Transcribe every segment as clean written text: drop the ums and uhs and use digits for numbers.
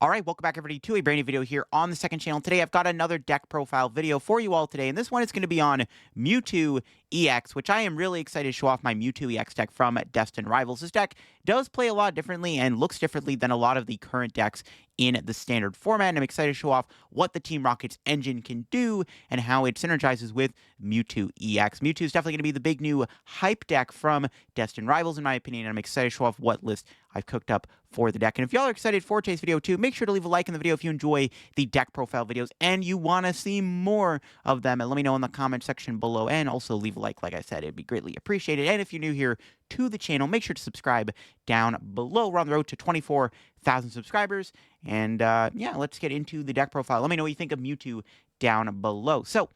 All right, welcome back everybody to a brand new video here on the second channel. Today I've got another deck profile video for you all today, and this one is going to be on Mewtwo EX, which I am really excited to show off my Mewtwo EX deck from Destined Rivals. This deck does play a lot differently and looks differently than a lot of the current decks in the standard format, and I'm excited to show off what the Team Rocket's engine can do and how it synergizes with Mewtwo EX. Mewtwo is definitely going to be the big new hype deck from Destined Rivals, in my opinion, and I'm excited to show off what list I've cooked up for the deck. And if y'all are excited for today's video too, make sure to leave a like in the video if you enjoy the deck profile videos and you want to see more of them. And let me know in the comment section below, and also leave a like I said, it'd be greatly appreciated. And if you're new here to the channel, make sure to subscribe down below. We're on the road to 24,000 subscribers. And yeah, let's get into the deck profile. Let me know what you think of Mewtwo down below. So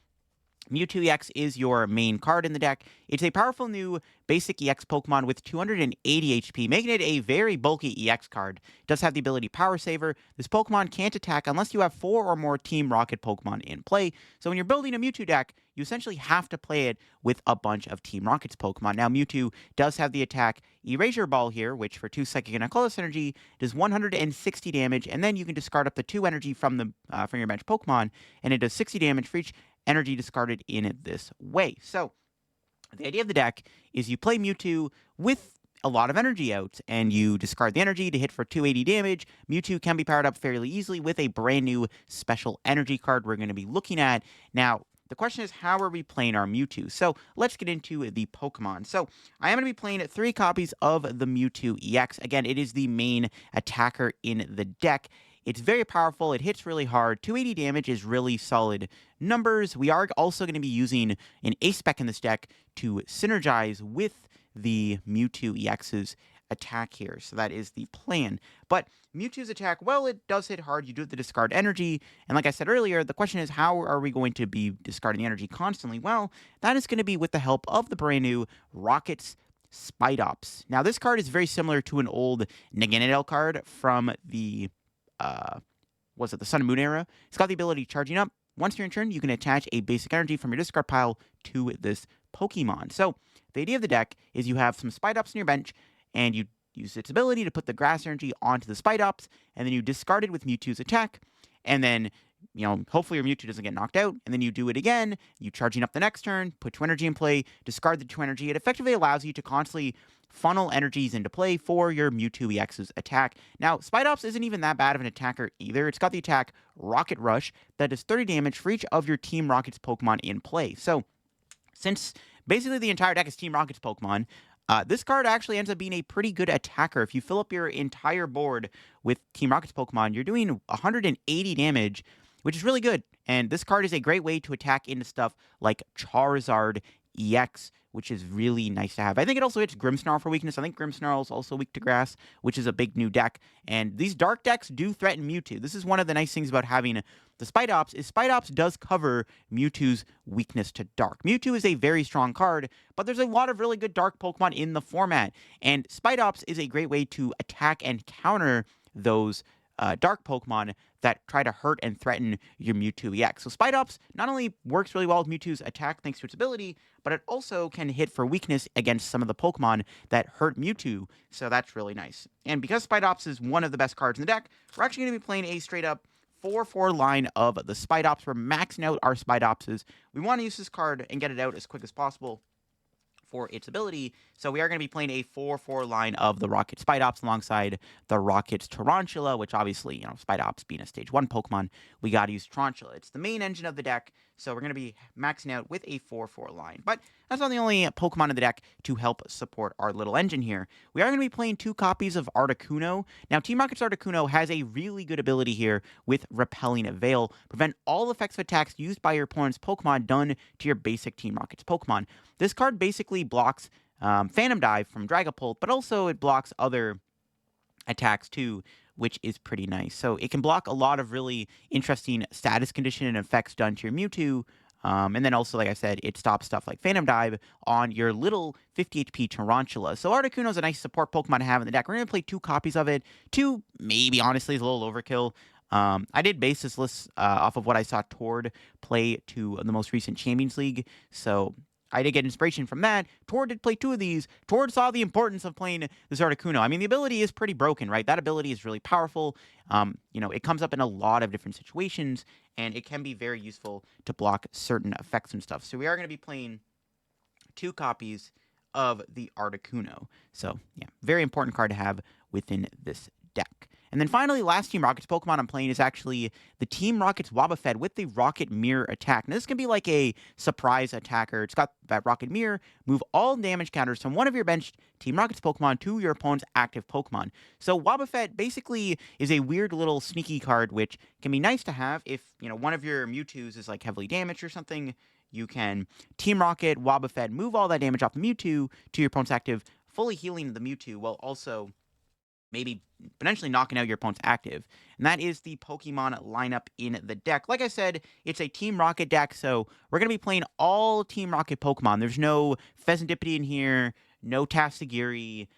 Mewtwo EX is your main card in the deck. It's a powerful new basic EX Pokemon with 280 HP, making it a very bulky EX card. It does have the ability Power Saver. This Pokemon can't attack unless you have 4 or more Team Rocket Pokemon in play. So when you're building a Mewtwo deck, you essentially have to play it with a bunch of Team Rocket's Pokemon. Now, Mewtwo does have the attack Erasure Ball here, which for 2 Psychic and a Colorless Energy does 160 damage, and then you can discard up to 2 energy from your bench Pokemon, and it does 60 damage for each energy discarded in this way. So the idea of the deck is you play Mewtwo with a lot of energy out, and you discard the energy to hit for 280 damage. Mewtwo can be powered up fairly easily with a brand new special energy card we're going to be looking at. Now, the question is, how are we playing our Mewtwo? So let's get into the Pokemon. So I am going to be playing 3 copies of the Mewtwo EX. Again, it is the main attacker in the deck. It's very powerful. It hits really hard. 280 damage is really solid numbers. We are also going to be using an Spec in this deck to synergize with the Mewtwo EX's attack here. So that is the plan. But Mewtwo's attack, well, it does hit hard. You do have to discard energy. And like I said earlier, the question is, how are we going to be discarding the energy constantly? Well, that is going to be with the help of the brand new Rocket's Spidops. Now, this card is very similar to an old Naganadel card from the was it the Sun and Moon era? It's got the ability charging up. Once you're in turn, you can attach a basic energy from your discard pile to this Pokemon. So the idea of the deck is you have some Spidops on your bench, and you use its ability to put the grass energy onto the Spidops, and then you discard it with Mewtwo's attack, and then hopefully your Mewtwo doesn't get knocked out, and then you do it again, you charging up the next turn, put 2 energy in play, discard the 2 energy. It effectively allows you to constantly funnel energies into play for your Mewtwo EX's attack. Now, Spidops isn't even that bad of an attacker either. It's got the attack Rocket Rush that does 30 damage for each of your Team Rocket's Pokemon in play. So, since basically the entire deck is Team Rocket's Pokemon, this card actually ends up being a pretty good attacker. If you fill up your entire board with Team Rocket's Pokemon, you're doing 180 damage, which is really good. And this card is a great way to attack into stuff like Charizard EX, which is really nice to have. I think it also hits Grimmsnarl for weakness. I think Grimmsnarl is also weak to grass, which is a big new deck. And these dark decks do threaten Mewtwo. This is one of the nice things about having the Spidops, is Spidops does cover Mewtwo's weakness to dark. Mewtwo is a very strong card, but there's a lot of really good dark Pokemon in the format. And Spidops is a great way to attack and counter those dark Pokemon that try to hurt and threaten your Mewtwo EX. So Spidops not only works really well with Mewtwo's attack thanks to its ability, but it also can hit for weakness against some of the Pokemon that hurt Mewtwo, so that's really nice. And because Spidops is one of the best cards in the deck, we're actually going to be playing a straight-up 4/4 line of the Spidops. We're maxing out our Spidopses. We want to use this card and get it out as quick as possible for its ability. So we are going to be playing a 4/4 line of the Rocket Spidops alongside the Rocket's Tarantula, which obviously, Spidops being a stage 1 Pokemon, we got to use Tarantula. It's the main engine of the deck, so we're going to be maxing out with a 4/4 line. But that's not the only Pokemon in the deck to help support our little engine here. We are going to be playing 2 copies of Articuno. Now, Team Rocket's Articuno has a really good ability here with Repelling Veil. Prevent all effects of attacks used by your opponent's Pokemon done to your basic Team Rocket's Pokemon. This card basically blocks Phantom Dive from Dragapult, but also it blocks other attacks too, which is pretty nice. So it can block a lot of really interesting status condition and effects done to your Mewtwo. And then also, like I said, it stops stuff like Phantom Dive on your little 50 HP Tarantula. So Articuno is a nice support Pokemon to have in the deck. We're going to play 2 copies of it. 2, maybe, honestly, is a little overkill. I did base this list off of what I saw Tord play to the most recent Champions League. So I did get inspiration from that. Tor did play 2 of these. Tor saw the importance of playing this Articuno. I mean, the ability is pretty broken, right? That ability is really powerful. It comes up in a lot of different situations, and it can be very useful to block certain effects and stuff. So we are going to be playing 2 copies of the Articuno. So, yeah, very important card to have within this deck. And then finally, last Team Rocket's Pokemon I'm playing is actually the Team Rocket's Wobbuffet with the Rocket Mirror attack. Now, this can be like a surprise attacker. It's got that Rocket Mirror. Move all damage counters from one of your benched Team Rocket's Pokemon to your opponent's active Pokemon. So Wobbuffet basically is a weird little sneaky card, which can be nice to have if, one of your Mewtwo's is like heavily damaged or something. You can Team Rocket, Wobbuffet, move all that damage off the Mewtwo to your opponent's active, fully healing the Mewtwo, while also maybe potentially knocking out your opponent's active. And that is the Pokemon lineup in the deck. Like I said, it's a Team Rocket deck, so we're going to be playing all Team Rocket Pokemon. There's no Pheasantipity in here, no Tatsugiri,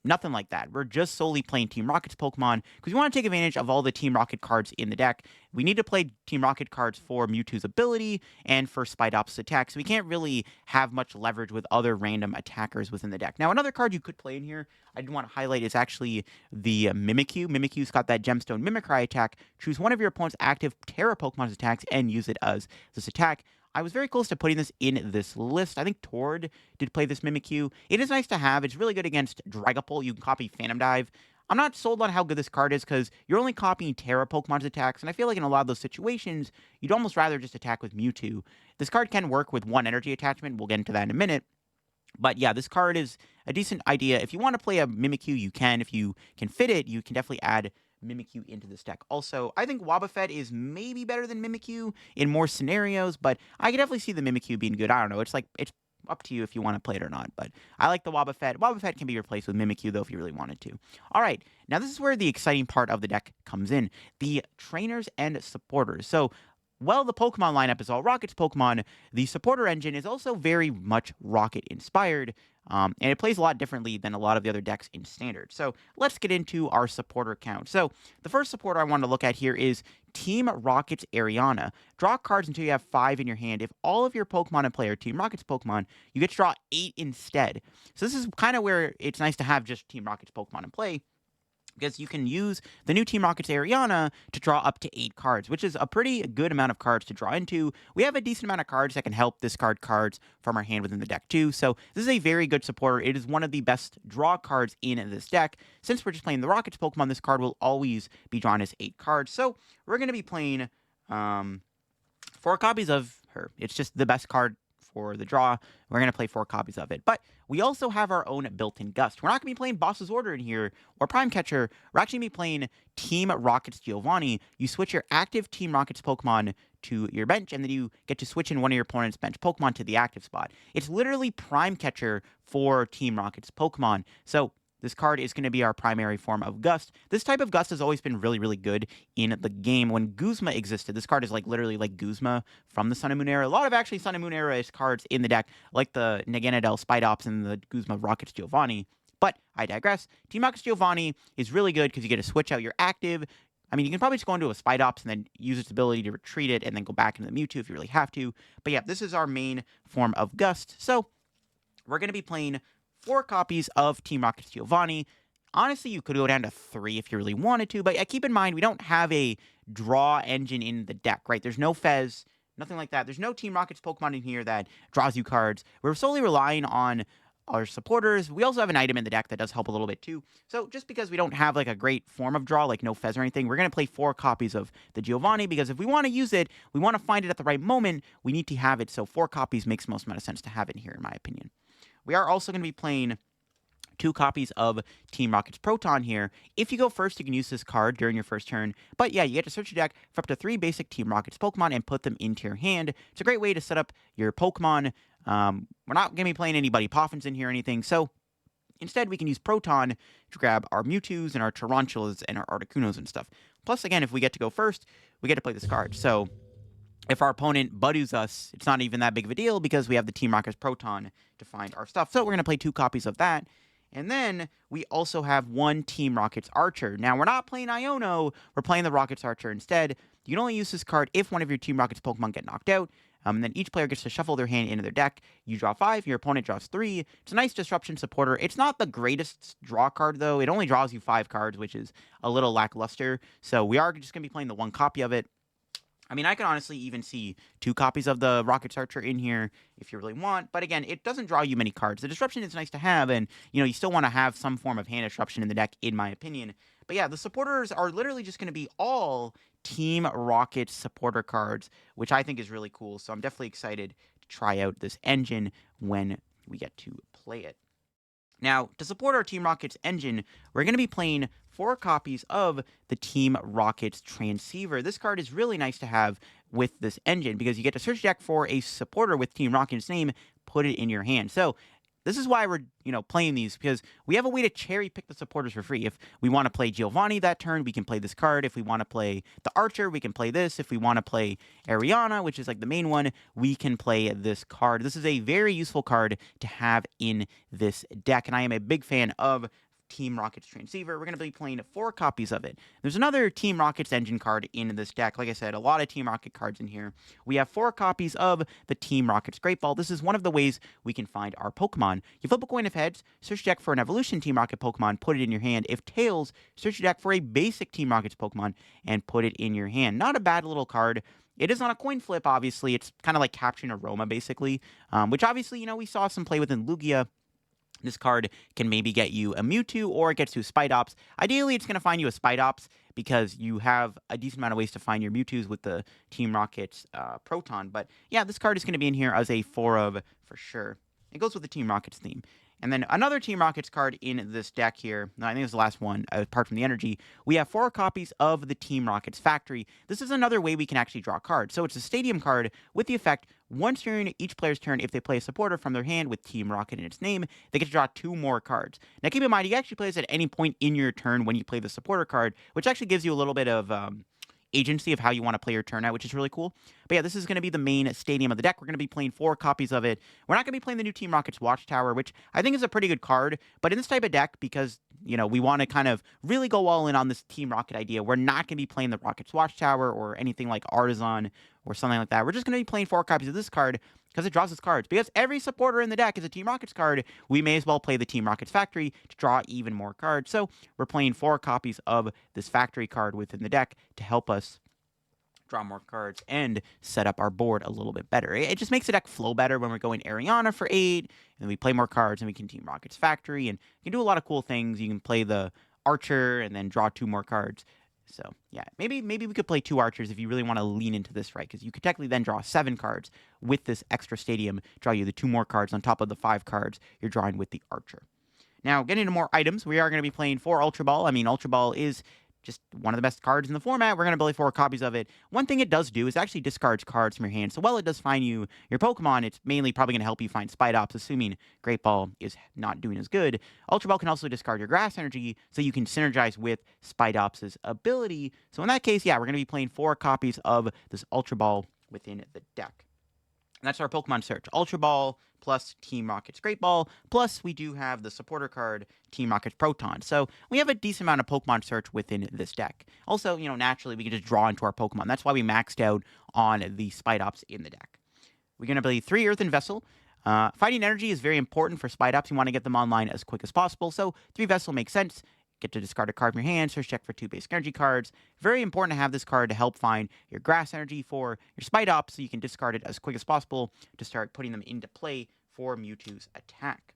nothing like that. We're just solely playing Team Rocket's Pokemon because we want to take advantage of all the Team Rocket cards in the deck. We need to play Team Rocket cards for Mewtwo's ability and for Spidops' attack, so we can't really have much leverage with other random attackers within the deck. Now, another card you could play in here I did want to highlight is actually the Mimikyu. Mimikyu's got that Gemstone Mimicry attack. Choose one of your opponent's active Terra Pokemon's attacks and use it as this attack. I was very close to putting this in this list. I think Tord did play this Mimikyu. It is nice to have. It's really good against Dragapult. You can copy Phantom Dive. I'm not sold on how good this card is because you're only copying Terra Pokemon's attacks, and I feel like in a lot of those situations, you'd almost rather just attack with Mewtwo. This card can work with 1 energy attachment. We'll get into that in a minute. But yeah, this card is a decent idea. If you want to play a Mimikyu, you can. If you can fit it, you can definitely add Mimikyu into this deck. Also, I think Wobbuffet is maybe better than Mimikyu in more scenarios, but I can definitely see the Mimikyu being good. I don't know. It's up to you if you want to play it or not, but I like the Wobbuffet. Wobbuffet can be replaced with Mimikyu, though, if you really wanted to. All right, now this is where the exciting part of the deck comes in, the trainers and supporters. So, well, the Pokemon lineup is all Rocket's Pokemon, the supporter engine is also very much Rocket-inspired, and it plays a lot differently than a lot of the other decks in Standard. So let's get into our supporter count. So the first supporter I want to look at here is Team Rocket's Ariana. Draw cards until you have 5 in your hand. If all of your Pokemon in play are Team Rocket's Pokemon, you get to draw 8 instead. So this is kind of where it's nice to have just Team Rocket's Pokemon in play, because you can use the new Team Rocket's Ariana to draw up to 8 cards, which is a pretty good amount of cards to draw into. We have a decent amount of cards that can help discard cards from our hand within the deck too, so this is a very good supporter. It is one of the best draw cards in this deck. Since we're just playing the Rocket's Pokemon, this card will always be drawn as 8 cards, so we're going to be playing 4 copies of her. It's just the best card for the draw. We're going to play 4 copies of it. But we also have our own built-in Gust. We're not going to be playing Boss's Order in here or Prime Catcher. We're actually going to be playing Team Rocket's Giovanni. You switch your active Team Rocket's Pokemon to your bench, and then you get to switch in one of your opponent's bench Pokemon to the active spot. It's literally Prime Catcher for Team Rocket's Pokemon. So this card is going to be our primary form of Gust. This type of Gust has always been really, really good in the game. When Guzma existed, this card is literally like Guzma from the Sun and Moon era. A lot of actually Sun and Moon era cards in the deck, like the Naganadel Spidops and the Guzma Rocket's Giovanni. But I digress. Team Rocket's Giovanni is really good because you get to switch out your active. I mean, you can probably just go into a Spidops and then use its ability to retreat it and then go back into the Mewtwo if you really have to. But yeah, this is our main form of Gust. So we're going to be playing 4 copies of Team Rocket's Giovanni. Honestly, you could go down to 3 if you really wanted to, but keep in mind, we don't have a draw engine in the deck, right? There's no Fez, nothing like that. There's no Team Rocket's Pokemon in here that draws you cards. We're solely relying on our supporters. We also have an item in the deck that does help a little bit too. So just because we don't have a great form of draw, like no Fez or anything, we're going to play 4 copies of the Giovanni, because if we want to use it, we want to find it at the right moment, we need to have it. So 4 copies makes most amount of sense to have it in here, in my opinion. We are also going to be playing 2 copies of Team Rocket's Proton here. If you go first, you can use this card during your first turn. But yeah, you get to search your deck for up to 3 basic Team Rocket's Pokemon and put them into your hand. It's a great way to set up your Pokemon. We're not going to be playing anybody Poffins in here or anything, so instead we can use Proton to grab our Mewtwo's and our Tarantulas and our Articunos and stuff. Plus, again, if we get to go first, we get to play this card. So if our opponent Budoos us, it's not even that big of a deal because we have the Team Rocket's Proton to find our stuff. So we're going to play 2 copies of that. And then we also have 1 Team Rocket's Archer. Now, we're not playing Iono. We're playing the Rocket's Archer instead. You can only use this card if one of your Team Rocket's Pokemon get knocked out. Then each player gets to shuffle their hand into their deck. You draw 5, your opponent draws 3. It's a nice disruption supporter. It's not the greatest draw card, though. It only draws you 5 cards, which is a little lackluster. So we are just going to be playing the 1 copy of it. I mean, I can honestly even see 2 copies of the Rockets Archer in here if you really want. But again, it doesn't draw you many cards. The disruption is nice to have, and, you still want to have some form of hand disruption in the deck, in my opinion. But yeah, the supporters are literally just going to be all Team Rocket supporter cards, which I think is really cool. So I'm definitely excited to try out this engine when we get to play it. Now, to support our Team Rockets engine, we're going to be playing 4 copies of the Team Rockets Transceiver. This card is really nice to have with this engine because you get to search deck for a supporter with Team Rocket's name, put it in your hand. So this is why we're, playing these, because we have a way to cherry pick the supporters for free. If we want to play Giovanni that turn, we can play this card. If we want to play the Archer, we can play this. If we want to play Ariana, which is like the main one, we can play this card. This is a very useful card to have in this deck, and I am a big fan of Team Rockets Transceiver. We're going to be playing 4 copies of it. There's another Team Rockets engine card in this deck. Like I said, a lot of Team Rocket cards in here. We have 4 copies of the Team Rockets Great Ball. This is one of the ways we can find our Pokemon. You flip a coin of heads, search deck for an Evolution Team Rocket Pokemon, put it in your hand. If tails, search your deck for a basic Team Rockets Pokemon and put it in your hand. Not a bad little card. It is on a coin flip, obviously. It's kind of like capturing Aroma, basically, which obviously, we saw some play within Lugia. This card can maybe get you a Mewtwo, or it gets you a Spidops. Ideally, it's going to find you a Spidops because you have a decent amount of ways to find your Mewtwo's with the Team Rockets Proton. But yeah, this card is going to be in here as a 4 of for sure. It goes with the Team Rockets theme. And then another Team Rockets card in this deck here, I think it's the last one, apart from the energy, we have 4 copies of the Team Rockets Factory. This is another way we can actually draw cards. So it's a stadium card with the effect, once during each player's turn, if they play a supporter from their hand with Team Rocket in its name, they get to draw 2 more cards. Now keep in mind, you actually play this at any point in your turn when you play the supporter card, which actually gives you a little bit of agency of how you want to play your turn out, which is really cool. But yeah, this is going to be the main stadium of the deck. We're going to be playing 4 copies of it. We're not going to be playing the new Team Rockets Watchtower, which I think is a pretty good card. But in this type of deck, because, we want to kind of really go all in on this Team Rocket idea, we're not going to be playing the Rockets Watchtower or anything like Artisan or something like that. We're just going to be playing 4 copies of this card because it draws its cards. Because every supporter in the deck is a Team Rockets card, we may as well play the Team Rockets Factory to draw even more cards. So we're playing 4 copies of this Factory card within the deck to help us draw more cards and set up our board a little bit better. It just makes the deck flow better when we're going Ariana for 8, and then we play more cards, and we can Team Rockets Factory, and you can do a lot of cool things. You can play the Archer and then draw 2 more cards. So, yeah, maybe we could play 2 Archers if you really want to lean into this, right? Because you could technically then draw 7 cards with this extra stadium, draw you the 2 more cards on top of the 5 cards you're drawing with the Archer. Now, getting into more items, we are going to be playing 4 Ultra Ball. I mean, Ultra Ball is just one of the best cards in the format. We're going to play 4 copies of it. One thing it does do is actually discards cards from your hand. So while it does find you your Pokemon, it's mainly probably going to help you find Spidops, assuming Great Ball is not doing as good. Ultra Ball can also discard your Grass Energy, so you can synergize with Spidops' ability. So in that case, yeah, we're going to be playing 4 copies of this Ultra Ball within the deck. And that's our Pokemon search. Ultra Ball plus Team Rocket's Great Ball, plus we do have the supporter card, Team Rocket's Proton. So we have a decent amount of Pokemon search within this deck. Also, naturally, we can just draw into our Pokemon. That's why we maxed out on the Spidops in the deck. We're going to play 3 Earthen Vessel. Fighting Energy is very important for Spidops. You want to get them online as quick as possible, so 3 Vessel makes sense. Get to discard a card from your hand, search check for 2 basic energy cards. Very important to have this card to help find your Grass Energy for your Spidops, so you can discard it as quick as possible to start putting them into play for Mewtwo's attack.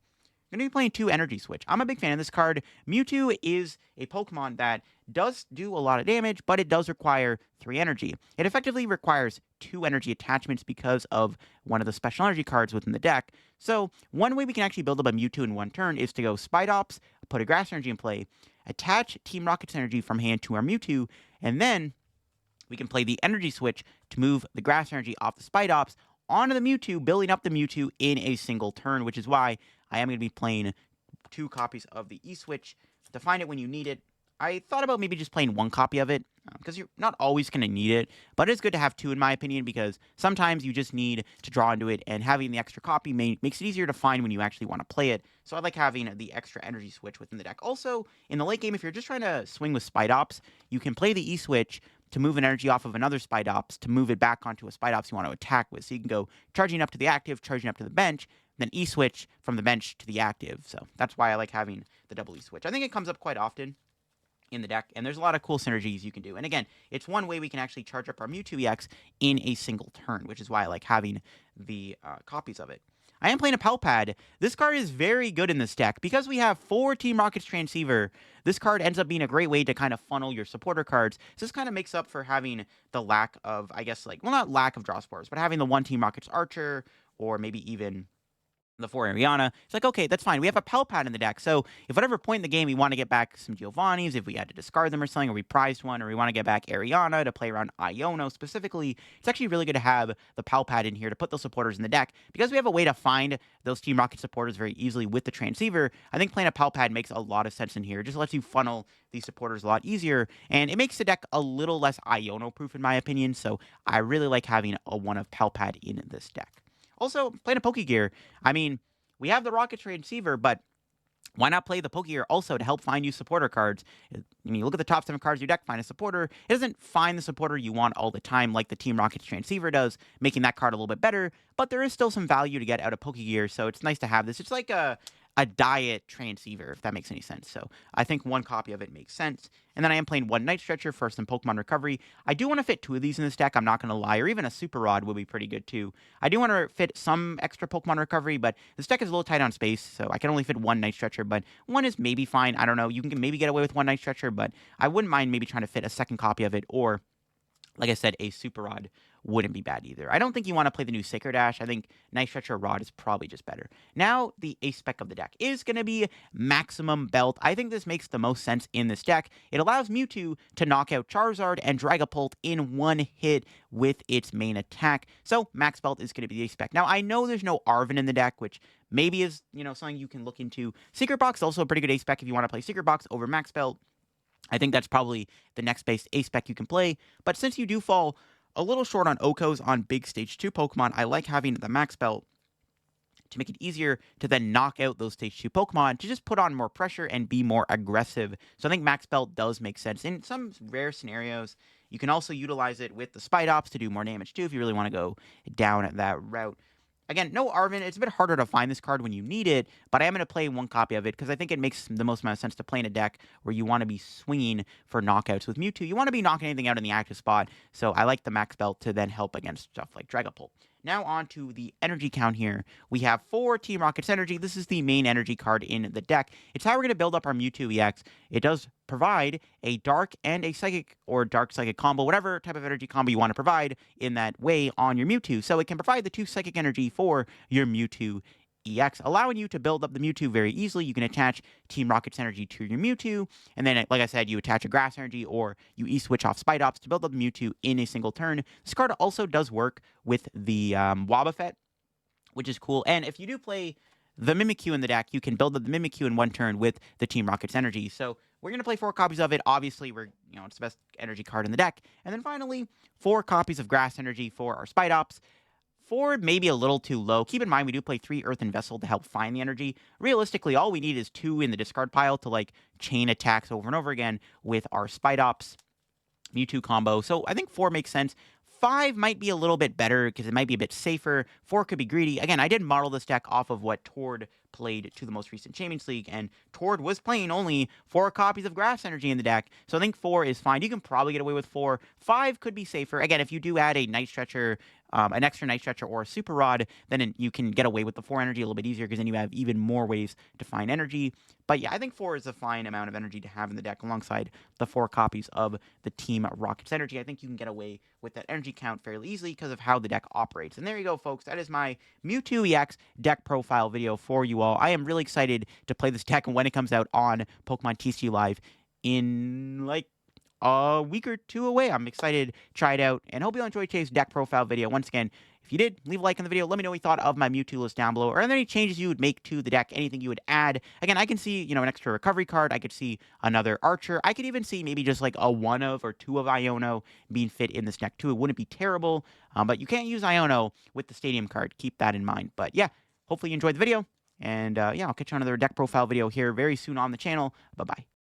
I'm going to be playing 2 Energy Switch. I'm a big fan of this card. Mewtwo is a Pokemon that does do a lot of damage, but it does require 3 energy. It effectively requires 2 energy attachments because of one of the special energy cards within the deck. So one way we can actually build up a Mewtwo in one turn is to go Spidops, put a Grass Energy in play, attach Team Rocket's energy from hand to our Mewtwo, and then we can play the Energy Switch to move the Grass Energy off the Spidops onto the Mewtwo, building up the Mewtwo in a single turn, which is why I am going to be playing 2 copies of the E-Switch to find it when you need it. I thought about maybe just playing 1 copy of it, because you're not always going to need it, but it's good to have 2 in my opinion, because sometimes you just need to draw into it, and having the extra copy makes it easier to find when you actually want to play it, so I like having the extra energy switch within the deck. Also, in the late game, if you're just trying to swing with Spidops, you can play the E-Switch, to move an energy off of another Spidops to move it back onto a Spidops you want to attack with. So you can go charging up to the active, charging up to the bench, then E-switch from the bench to the active. So that's why I like having the double E-switch. I think it comes up quite often in the deck, and there's a lot of cool synergies you can do. And again, it's one way we can actually charge up our Mewtwo EX in a single turn, which is why I like having the copies of it. I am playing a Palpad. This card is very good in this deck. Because we have 4 Team Rocket's Transceiver, this card ends up being a great way to kind of funnel your supporter cards. So this kind of makes up for having the lack of, I guess, like, well, not lack of draw spores, but having the 1 Team Rocket's Archer, or maybe even the 4 Ariana. It's like, okay, that's fine. We have a Palpad in the deck. So if whatever point in the game we want to get back some Giovannis, if we had to discard them or something, or we prized one, or we want to get back Ariana to play around Iono specifically, it's actually really good to have the Palpad in here to put those supporters in the deck. Because we have a way to find those Team Rocket supporters very easily with the Transceiver, I think playing a Palpad makes a lot of sense in here. It just lets you funnel these supporters a lot easier, and it makes the deck a little less Iono-proof in my opinion, so I really like having a one of Palpad in this deck. Also, playing a Pokegear, I mean, we have the Rocket Transceiver, but why not play the Pokegear also to help find you supporter cards? I mean, you look at the top 7 cards of your deck, find a supporter. It doesn't find the supporter you want all the time like the Team Rocket's Transceiver does, making that card a little bit better, but there is still some value to get out of Pokegear, so it's nice to have this. It's like a diet Transceiver, if that makes any sense. So I think 1 copy of it makes sense. And then I am playing 1 Night Stretcher for some Pokemon Recovery. I do want to fit 2 of these in this deck, I'm not going to lie, or even a Super Rod would be pretty good too. I do want to fit some extra Pokemon Recovery, but this deck is a little tight on space, so I can only fit 1 Night Stretcher, but 1 is maybe fine. I don't know, you can maybe get away with 1 Night Stretcher, but I wouldn't mind maybe trying to fit a second copy of it, or like I said, a Super Rod wouldn't be bad either. I don't think you want to play the new Sacred Dash. I think Night Stretcher Rod is probably just better. Now, the Spec of the deck is going to be Maximum Belt. I think this makes the most sense in this deck. It allows Mewtwo to knock out Charizard and Dragapult in 1 hit with its main attack. So, Max Belt is going to be the Spec. Now, I know there's no Arven in the deck, which maybe is, something you can look into. Secret Box, also a pretty good Spec if you want to play Secret Box over Max Belt. I think that's probably the next base A-Spec you can play, but since you do fall a little short on Okos on big Stage 2 Pokemon, I like having the Max Belt to make it easier to then knock out those Stage 2 Pokemon, to just put on more pressure and be more aggressive. So I think Max Belt does make sense. In some rare scenarios, you can also utilize it with the Spidops to do more damage too, if you really want to go down that route. Again, no Arven. It's a bit harder to find this card when you need it, but I am going to play 1 copy of it because I think it makes the most amount of sense to play in a deck where you want to be swinging for knockouts. With Mewtwo, you want to be knocking anything out in the active spot, so I like the Max Belt to then help against stuff like Dragapult. Now on to the energy count here. We have 4 Team Rocket's energy. This is the main energy card in the deck. It's how we're going to build up our Mewtwo EX. It does provide a Dark and a Psychic or Dark Psychic combo, whatever type of energy combo you want to provide in that way on your Mewtwo. So it can provide the 2 Psychic energy for your Mewtwo EX, allowing you to build up the Mewtwo very easily. You can attach Team Rocket's energy to your Mewtwo, and then, like I said, you attach a Grass energy, or you E-switch off Spidops to build up the Mewtwo in a single turn. This card also does work with the Wobbuffet, which is cool. And if you do play the Mimikyu in the deck, you can build up the Mimikyu in 1 turn with the Team Rocket's energy. So we're going to play 4 copies of it. Obviously, it's the best energy card in the deck. And then finally, 4 copies of Grass energy for our Spidops. 4 maybe a little too low. Keep in mind, we do play 3 Earthen Vessel to help find the energy. Realistically, all we need is 2 in the discard pile to, chain attacks over and over again with our Spidops Mewtwo combo. So I think 4 makes sense. 5 might be a little bit better because it might be a bit safer. 4 could be greedy. Again, I did model this deck off of what Tord played to the most recent Champions League, and Tord was playing only 4 copies of Grass energy in the deck, so I think 4 is fine. You can probably get away with 4. 5 could be safer. Again, if you do add a Night Stretcher, an extra Night Stretcher, or a Super Rod, then you can get away with the 4 energy a little bit easier, because then you have even more ways to find energy. But yeah, I think 4 is a fine amount of energy to have in the deck alongside the 4 copies of the Team Rocket's energy. I think you can get away with that energy count fairly easily because of how the deck operates. And there you go, folks. That is my Mewtwo EX deck profile video for you all. I am really excited to play this deck when it comes out on Pokemon TCG Live in a week or 2 away. I'm excited to try it out, and hope you enjoyed today's deck profile video. Once again, if you did, leave a like on the video. Let me know what you thought of my Mewtwo list down below. Are there any changes you would make to the deck? Anything you would add? Again, I can see, an extra recovery card. I could see another Archer. I could even see maybe just a 1 of or 2 of Iono being fit in this deck too. It wouldn't be terrible, but you can't use Iono with the Stadium card. Keep that in mind. But yeah, hopefully you enjoyed the video. And yeah, I'll catch you on another deck profile video here very soon on the channel. Bye-bye.